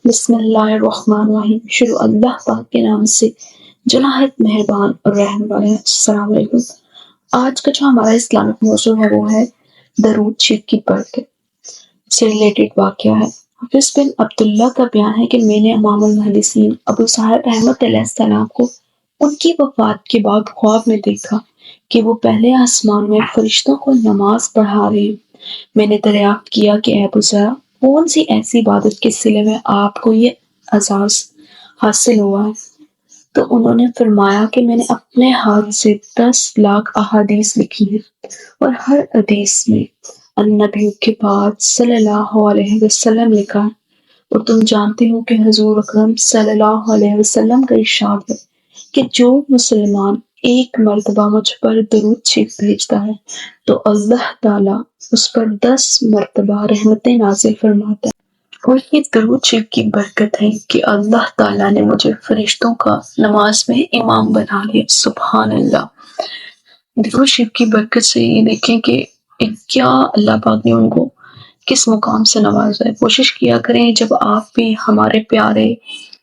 بسم اللہ الرحمن الرحیم۔ شروع اللہ پاک کے نام سے جو نہایت مہربان اور رحم والا ہے۔ السلام علیکم۔ آج کا جو ہمارا اسلامک موضوع ہے وہ ہے درود شریف کی برکت سے ریلیٹڈ واقعہ ہے۔ حافظ بن عبداللہ کا بیان ہے کہ میں نے امام المحدثین ابو سعید رحمۃ اللہ علیہ السلام کو ان کی وفات کے بعد خواب میں دیکھا کہ وہ پہلے آسمان میں فرشتوں کو نماز پڑھا رہے ہیں۔ میں نے دریافت کیا کہ اے ابو ذر، کون سی ایسی عبادت کے صلے میں آپ کو یہ اعزاز حاصل ہوا ہے؟ تو انہوں نے فرمایا کہ میں نے اپنے ہاتھ سے 10,00,000 احادیث لکھی ہیں اور ہر حدیث میں النبی کے بعد صلی اللہ علیہ وسلم لکھا ہے، اور تم جانتے ہو کہ حضور اکرم صلی اللہ علیہ وسلم کا ارشاد ہے کہ جو مسلمان ایک مرتبہ مجھ پر درود شریف بھیجتا ہے تو اللہ تعالیٰ اس پر 10 مرتبہ رحمتیں نازل فرماتا ہے۔ اور یہ درود شریف کی برکت ہے کہ اللہ تعالیٰ نے مجھے فرشتوں کا نماز میں امام بنا لیا۔ سبحان اللہ۔ درود شریف کی برکت سے یہ دیکھیں کہ کیا اللہ پاک نے ان کو کس مقام سے نوازا ہے۔ کوشش کیا کریں جب آپ بھی ہمارے پیارے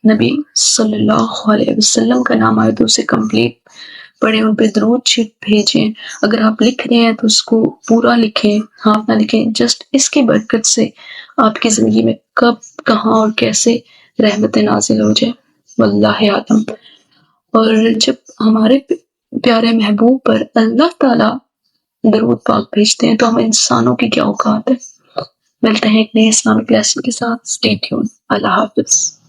نبی صلی اللہ علیہ وسلم کا نام آئے تو اسے کمپلیٹ پڑھیں، ان پہ درود شریف بھیجیں۔ اگر آپ لکھ رہے ہیں تو اس کو پورا لکھیں، ہاف نہ لکھیں۔ جسٹ اس کی برکت سے آپ کی زندگی میں کب کہاں اور کیسے رحمت نازل ہو جائے واللہ عالم۔ اور جب ہمارے پیارے محبوب پر اللہ تعالیٰ درود پاک بھیجتے ہیں تو ہم انسانوں کی کیا اوقات ہے۔ ملتے ہیں ایک نئے اسلامک لیسن کے ساتھ۔ Stay tune. اللہ حافظ۔